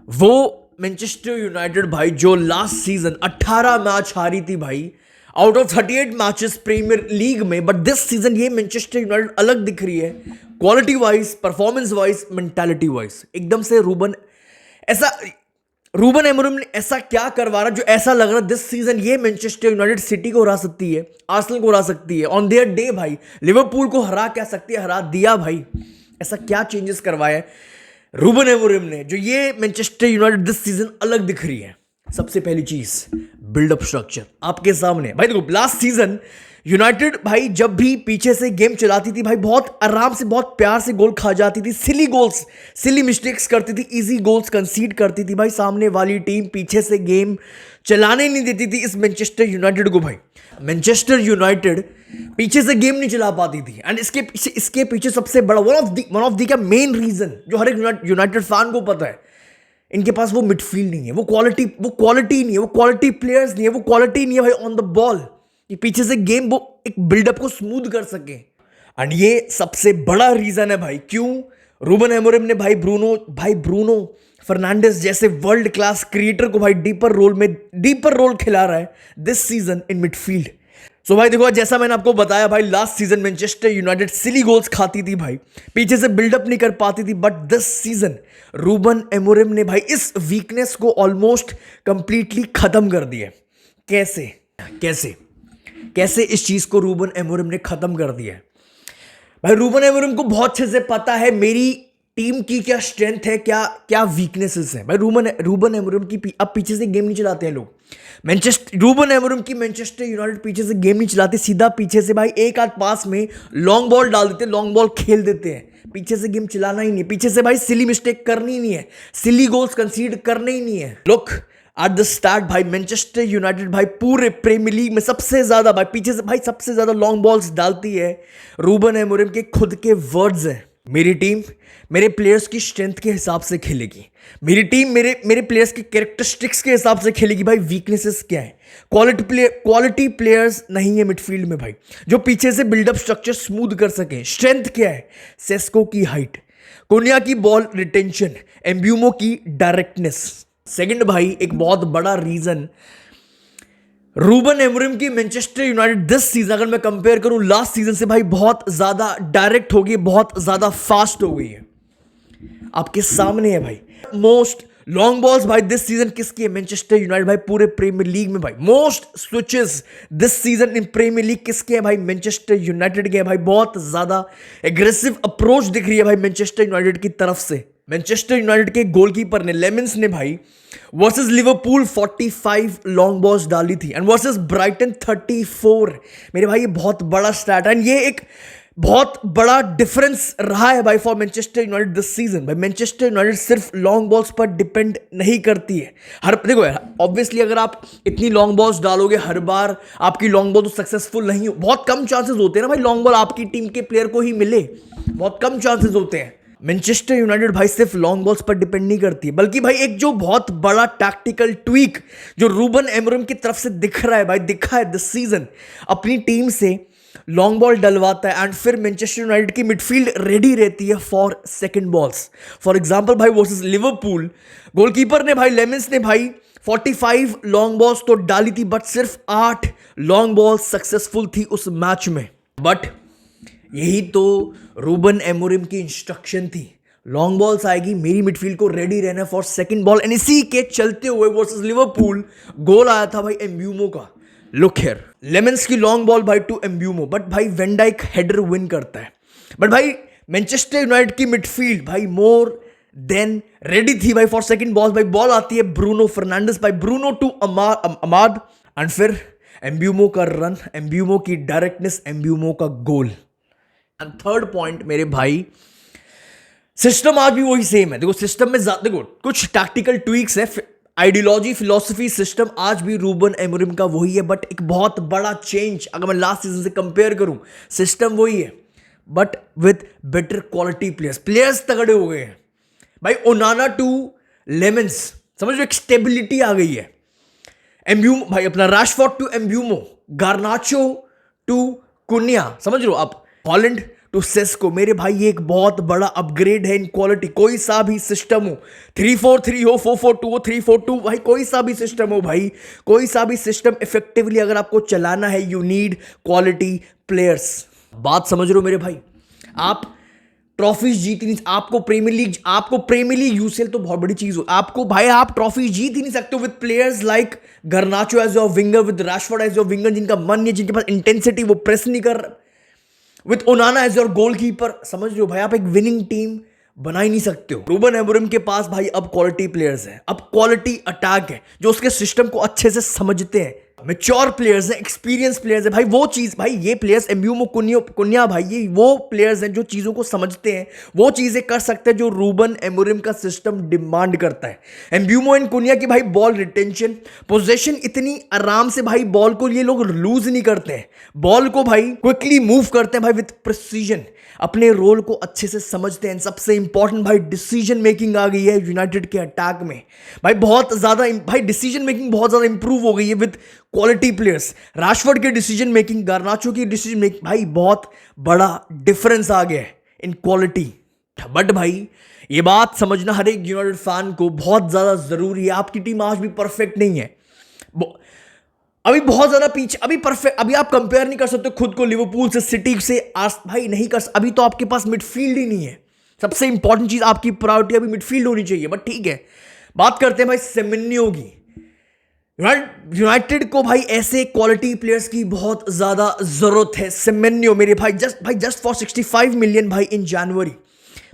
वो Manchester United भाई जो लास्ट सीजन 18 मैच हारी थी भाई, out of 38 matches Premier League में। बट दिस सीजन ये मैनचेस्टर यूनाइटेड अलग दिख रही है, quality wise, performance wise, mentality wise. एकदम से रूबन एमोरिम ने ऐसा क्या करवा रहा जो ऐसा लग रहा दिस सीजन ये मैनचेस्टर यूनाइटेड सिटी को हरा सकती है, आर्सेनल को हरा सकती है, ऑन देयर डे भाई लिवरपूल को हरा क्या सकती है, हरा दिया भाई। ऐसा क्या चेंजेस करवाया रूबन एमोरिम ने जो ये मैनचेस्टर यूनाइटेड दिस सीजन अलग दिख रही है। सबसे पहली चीज, बिल्डअप स्ट्रक्चर आपके सामने भाई। देखो लास्ट सीजन यूनाइटेड भाई जब भी पीछे से गेम चलाती थी भाई, बहुत आराम से, बहुत प्यार से गोल खा जाती थी, सिली मिस्टेक्स करती थी, इजी गोल्स कंसीड करती थी भाई। सामने वाली टीम पीछे से गेम चलाने नहीं देती थी इस मैनचेस्टर यूनाइटेड को भाई। मैनचेस्टर यूनाइटेड पीछे से गेम नहीं चला पाती थी। एंड इसके पीछे सबसे बड़ा वन ऑफ दी का मेन रीजन जो हर एक यूनाइटेड फैन को पता है, इनके पास वो मिडफील्ड नहीं है, वो क्वालिटी नहीं है, वो क्वालिटी प्लेयर्स नहीं है, वो क्वालिटी नहीं है भाई ऑन द बॉल कि पीछे से गेम वो एक बिल्डअप को स्मूथ कर सके। एंड ये सबसे बड़ा रीजन है भाई क्यों रूबन एमोरिम ने भाई ब्रूनो फर्नांडिस जैसे वर्ल्ड क्लास क्रिएटर को भाई डीपर रोल खिला रहा है दिस सीजन इन मिडफील्ड। सो भाई देखो, जैसा मैंने आपको बताया भाई, लास्ट सीजन मैनचेस्टर यूनाइटेड सिली गोल्स खाती थी भाई, पीछे से बिल्डअप नहीं कर पाती थी। But this season Ruben Amorim ने भाई इस वीकनेस को ऑलमोस्ट कंप्लीटली खत्म कर दिया। कैसे कैसे कैसे इस चीज को रूबन एमोरिम ने खत्म कर दिया भाई। रूबन एमोरिम को बहुत अच्छे से पता है मेरी टीम की क्या स्ट्रेंथ है, क्या क्या वीकनेसेस है भाई। रूबन एमोरिम की अब पीछे से गेम नहीं चलाते हैं लोग। रूबन एमोरिम की मैनचेस्टर यूनाइटेड पीछे से गेम नहीं चलाते, सीधा पीछे से भाई एक आध पास में लॉन्ग बॉल डाल देते, लॉन्ग बॉल खेल देते हैं। पीछे से गेम चलाना ही नहीं, पीछे से भाई सिली मिस्टेक करनी ही नहीं है, सिली गोल्स कंसीड करने ही नहीं है। लुक एट द स्टार्ट भाई, मैनचेस्टर यूनाइटेड भाई पूरे प्रीमियर लीग में सबसे ज्यादा भाई पीछे से भाई सबसे ज्यादा लॉन्ग बॉल्स डालती है। रूबन एमोरिम के खुद के वर्ड्स हैं, मेरी टीम मेरे प्लेयर्स की स्ट्रेंथ के हिसाब से खेलेगी, मेरी टीम मेरे प्लेयर्स के कैरेक्टरिस्टिक्स के हिसाब से खेलेगी भाई। वीकनेसेस क्या है? क्वालिटी प्लेयर्स नहीं है मिडफील्ड में भाई जो पीछे से बिल्डअप स्ट्रक्चर स्मूथ कर सके। स्ट्रेंथ क्या है? सेस्को की हाइट, कोनिया की बॉल रिटेंशन, एम्ब्यूमो की डायरेक्टनेस। सेकंड भाई, एक बहुत बड़ा रीजन रूबन एमोरिम की मैनचेस्टर यूनाइटेड दिस सीजन अगर मैं कंपेयर करूं लास्ट सीजन से भाई, बहुत ज्यादा डायरेक्ट हो गई, बहुत ज्यादा फास्ट हो गई है। आपके सामने है भाई मोस्ट लॉन्ग बॉल्स भाई दिस सीजन किसकी है? मैनचेस्टर यूनाइटेड भाई पूरे प्रीमियर लीग में भाई। Most switches this season in Premier League किसके हैं भाई? मैनचेस्टर यूनाइटेड के हैं भाई। बहुत ज्यादा एग्रेसिव अप्रोच दिख रही है भाई मैनचेस्टर यूनाइटेड की तरफ से। मैनचेस्टर यूनाइटेड के गोलकीपर ने लेमन्स ने भाई वर्सेस लिवरपूल 45 लॉन्ग बॉल्स डाली थी एंड वर्सेस ब्राइटन 34। मेरे भाई ये बहुत बड़ा स्टैट है एंड ये एक बहुत बड़ा डिफरेंस रहा है भाई for Manchester United this season. भाई मैनचेस्टर यूनाइटेड सिर्फ लॉन्ग बॉल्स पर डिपेंड नहीं करती है। देखो ऑब्वियसली अगर आप इतनी लॉन्ग बॉल्स डालोगे हर बार, आपकी लॉन्ग बॉल तो सक्सेसफुल नहीं हो, बहुत कम चांसेस होते हैं ना भाई लॉन्ग बॉल आपकी टीम के प्लेयर को ही मिले, बहुत कम चांसेस होते हैं। मैनचेस्टर यूनाइटेड भाई सिर्फ लॉन्ग बॉल्स पर डिपेंड नहीं करती है, बल्कि भाई एक जो बहुत बड़ा टैक्टिकल ट्वीक जो रूबन एमोरिम की तरफ से दिख रहा है भाई, दिखा है दिस सीजन, अपनी टीम से लॉन्ग बॉल डलवाता है एंड फिर मैनचेस्टर यूनाइटेड की मिडफील्ड रेडी रहती है for second balls. For example भाई वर्सेस लिवरपूल गोलकीपर ने भाई लेमन्स ने भाई 45 लॉन्ग बॉल्स तो डाली थी, बट सिर्फ 8 लॉन्ग बॉल्स सक्सेसफुल थी उस मैच में। बट यही तो रूबन एमोरिम की इंस्ट्रक्शन थी, लॉन्ग बॉल्स आएगी, मेरी मिडफील्ड को रेडी रहना फॉर सेकंड बॉल। एंड इसी के चलते हुए वर्सेस लिवरपूल गोल आया था भाई एम्ब्यूमो का। लुक हियर, लेमन्स की लॉन्ग बॉल भाई टू एम्ब्यूमो, बट भाई वेन डाइक हेडर विन करता है। बट भाई मैनचेस्टर यूनाइटेड की मिडफील्ड भाई मोर देन रेडी थी भाई फॉर सेकंड बॉल। भाई बॉल आती है ब्रूनो फर्नांडिस भाई, ब्रूनो टू अमाद एंड फिर एम्ब्यूमो का रन, एम्ब्यूमो की डायरेक्टनेस, एम्ब्यूमो का गोल। एंड थर्ड पॉइंट मेरे भाई, सिस्टम आज भी वही सेम है। देखो सिस्टम में देखो कुछ टैक्टिकल ट्वीक्स है, आइडियोलॉजी, फिलॉसफी, सिस्टम आज भी रूबन एमोरिम का वही है, बट एक बहुत बड़ा चेंज अगर मैं लास्ट सीजन से कंपेयर करूं, सिस्टम वही है but with better quality players तगड़े हो गए हैं भाई। ओनाना टू लेमन्स, समझ लो एक स्टेबिलिटी आ गई है। एम्ब्यूमो भाई अपना रैशफोर्ड टू एम्ब्यूमो, गार्नाचो टू कुनिया, समझ लो आप, हॉलैंड टू सेस्को। मेरे भाई ये एक बहुत बड़ा अपग्रेड है इन क्वालिटी। कोई सा भी सिस्टम हो, 3-4-3 हो, 4-4-2 हो, 3-4-2, भाई कोई सा भी सिस्टम हो भाई, कोई सा भी सिस्टम इफेक्टिवली अगर आपको चलाना है, यू नीड क्वालिटी प्लेयर्स। बात समझ रहे हो मेरे भाई? आप ट्रॉफीज जीत नहीं, आपको प्रीमियर लीग यूसीएल तो बहुत बड़ी चीज हो, आपको भाई आप ट्रॉफी जीत ही नहीं सकते हो with players like Garnacho as your winger, with Rashford as your winger, जिनका मन नहीं, जिनके पास इंटेंसिटी, वो प्रेस नहीं कर, with Onana as your goalkeeper. समझ रहे हो भाई? आप एक विनिंग टीम बना ही नहीं सकते हो। रूबन एमोरिम के पास भाई अब क्वालिटी प्लेयर्स हैं, अब क्वालिटी अटैक है, जो उसके सिस्टम को अच्छे से समझते हैं, मैच्योर प्लेयर्स हैं, एक्सपीरियंस प्लेयर्स हैं भाई। वो चीज भाई, ये प्लेयर्स एम्ब्यूमो कुन्या भाई, ये वो प्लेयर्स हैं जो चीजों को समझते हैं, वो चीजें कर सकते हैं जो रूबन एमोरिम का सिस्टम डिमांड करता है। एम्ब्यूमो एंड कुन्या की भाई बॉल रिटेंशन, पोजीशन, इतनी आराम से भाई बॉल को ये लोग लूज नहीं करते हैं, बॉल को भाई क्विकली मूव करते हैं भाई विद प्रिसीजन, अपने रोल को अच्छे से समझते हैं। सबसे इंपॉर्टेंट भाई डिसीजन मेकिंग आ गई है यूनाइटेड के अटैक में भाई, बहुत ज्यादा भाई डिसीजन मेकिंग बहुत ज्यादा इंप्रूव हो गई है विद क्वालिटी प्लेयर्स। राशफोर्ड की डिसीजन मेकिंग, गार्नाचो की डिसीजन मेकिंग, भाई बहुत बड़ा डिफरेंस आ गया है इन क्वालिटी। बट भाई ये बात समझना हर एक यूनाइटेड फैन को बहुत ज्यादा जरूरी है, आपकी टीम आज भी परफेक्ट नहीं है, अभी बहुत ज्यादा पीछे, अभी परफेक्ट, अभी आप कंपेयर नहीं कर सकते खुद को लिवरपूल से, सिटी से, भाई नहीं कर, अभी तो आपके पास मिडफील्ड ही नहीं है। सबसे इंपॉर्टेंट चीज, आपकी प्रायोरिटी अभी मिडफील्ड होनी चाहिए। बट ठीक है, बात करते हैं भाई सेमेन्यो की। यूनाइटेड को भाई ऐसे क्वालिटी प्लेयर्स की बहुत ज्यादा जरूरत है। सेमेन्यो मेरे भाई जस्ट फॉर 65 मिलियन भाई इन जनवरी,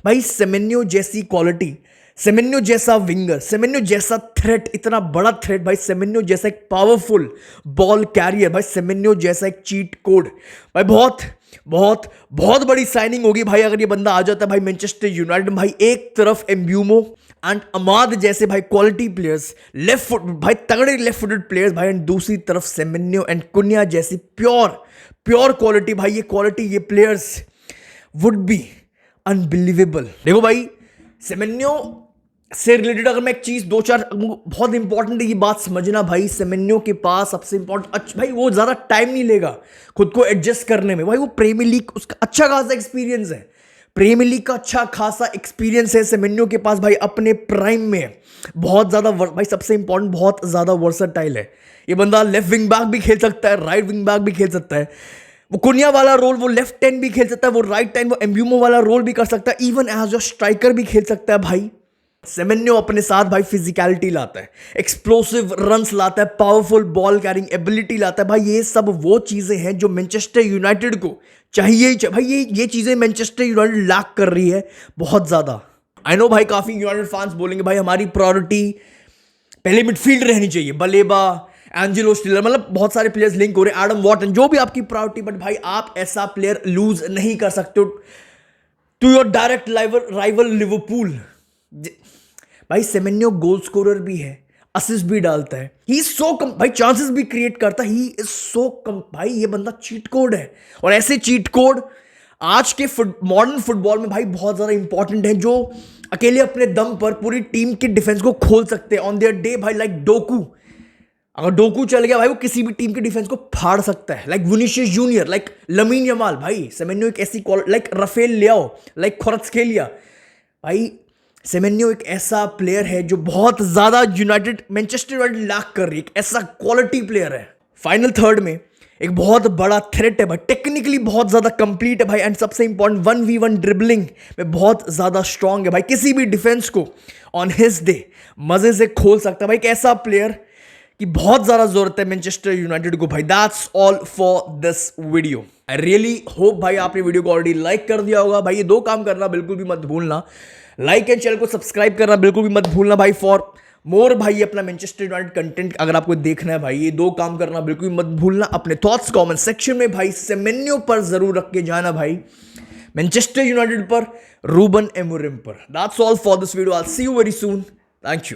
भाई सेमेन्यो जैसी क्वालिटी, सेमेन्यो जैसा विंगर, सेमेन्यो जैसा थ्रेट, इतना बड़ा थ्रेट भाई, सेमेन्यो जैसा एक पावरफुल बॉल कैरियर भाई, सेमेन्यो जैसा एक चीट कोड भाई, बहुत बहुत बहुत बड़ी साइनिंग होगी भाई अगर ये बंदा आ जाता है भाई मैनचेस्टर यूनाइटेड। भाई एक तरफ एम्ब्यूमो एंड अमाद जैसे भाई क्वालिटी प्लेयर्स, लेफ्ट फुट भाई तगड़े लेफ्ट फुटेड प्लेयर्स भाई, एंड दूसरी तरफ सेमेन्यो एंड कुन्या जैसी प्योर क्वालिटी भाई, ये क्वालिटी, ये प्लेयर्स वुड बी अनबिलीवेबल। देखो भाई सेमेन्यो से रिलेटेड अगर मैं एक चीज दो चार, बहुत इंपॉर्टेंट है ये बात समझना भाई, सेमेन्यो के पास सबसे इंपॉर्टेंट भाई, वो ज्यादा टाइम नहीं लेगा खुद को एडजस्ट करने में भाई, वो प्रीमियर लीग उसका अच्छा खासा एक्सपीरियंस है, प्रीमियर लीग का अच्छा खासा एक्सपीरियंस है सेमेन्यो के पास भाई, अपने प्राइम में बहुत ज्यादा भाई, सबसे इंपॉर्टेंट बहुत ज्यादा वर्सटाइल है ये बंदा, लेफ्ट विंग बैक भी खेल सकता है, राइट विंग बैक भी खेल सकता है, वो कुन्या वाला रोल वो लेफ्ट 10 भी खेल सकता है, वो राइट 10 वो एम्ब्यूमो वाला रोल भी कर सकता है, इवन एज अ स्ट्राइकर भी खेल सकता है भाई। सेमेन्यो अपने साथ भाई फिजिकलिटी लाता है, एक्सप्लोसिव रन्स लाता है, पावरफुल बॉल कैरिंग एबिलिटी लाता है भाई, ये सब वो चीजें हैं जो मैनचेस्टर यूनाइटेड को चाहिए ही भाई, ये चीजें मैनचेस्टर यूनाइटेड लैक कर रही है बहुत ज्यादा। आई नो भाई काफी यूनाइटेड फैंस बोलेंगे भाई हमारी प्रायोरिटी पहले मिडफील्ड रहनी चाहिए, बलेबा, एंजेलो स्टिलर, मतलब बहुत सारे प्लेयर्स लिंक हो रहे हैं, एडम वॉटन, जो भी आपकी प्रायोरिटी, बट भाई आप ऐसा प्लेयर लूज नहीं कर सकते हो to your direct rival Liverpool. भाई सेमेन्यो गोल स्कोरर भी है, असिस्ट भी डालता है, ही इज सो कम भाई, चांसेस भी क्रिएट करता है, ही इज सो कम भाई, ये बंदा चीट कोड है, और ऐसे चीट कोड आज के मॉडर्न फुटबॉल में भाई बहुत ज्यादा इंपॉर्टेंट है, जो अकेले अपने दम पर पूरी टीम के डिफेंस को खोल सकते हैं ऑन देयर डे भाई, लाइक डोकू, अगर डोकू चल गया भाई वो किसी भी टीम के डिफेंस को फाड़ सकता है, like Vinicius Junior, like Lamine Yamal भाई, सेमेन्यो एक ऐसी like Rafael Leao, like Kvaratskhelia भाई, सेमेन्यो एक ऐसा प्लेयर है जो बहुत ज्यादा मैनचेस्टर यूनाइटेड लैक कर रही है, एक ऐसा क्वालिटी प्लेयर है। फाइनल थर्ड में एक बहुत बड़ा थ्रेट है भाई, टेक्निकली बहुत ज्यादा कंप्लीट है भाई, एंड सबसे इंपॉर्टेंट 1v1 ड्रिबलिंग में बहुत ज्यादा स्ट्रांग है भाई, किसी भी डिफेंस को ऑन हिज डे मजे से खोल सकता है भाई, एक ऐसा प्लेयर की बहुत ज्यादा जरूरत है मैनचेस्टर यूनाइटेड को भाई। That's all for this video. I really hope भाई आपने वीडियो को ऑलरेडी लाइक कर दिया होगा भाई, ये दो काम करना बिल्कुल भी मत भूलना, लाइक एंड चैनल को सब्सक्राइब करना बिल्कुल भी मत भूलना भाई, फॉर मोर भाई अपना मैनचेस्टर यूनाइटेड कंटेंट अगर आपको देखना है भाई, ये दो काम करना बिल्कुल भी मत भूलना। अपने थॉट्स कमेंट सेक्शन में भाई सेमेन्यो पर जरूर रख के जाना भाई, मैनचेस्टर यूनाइटेड पर, रूबन एमोरिम पर। That's all for this video, I will see you very soon, thank you.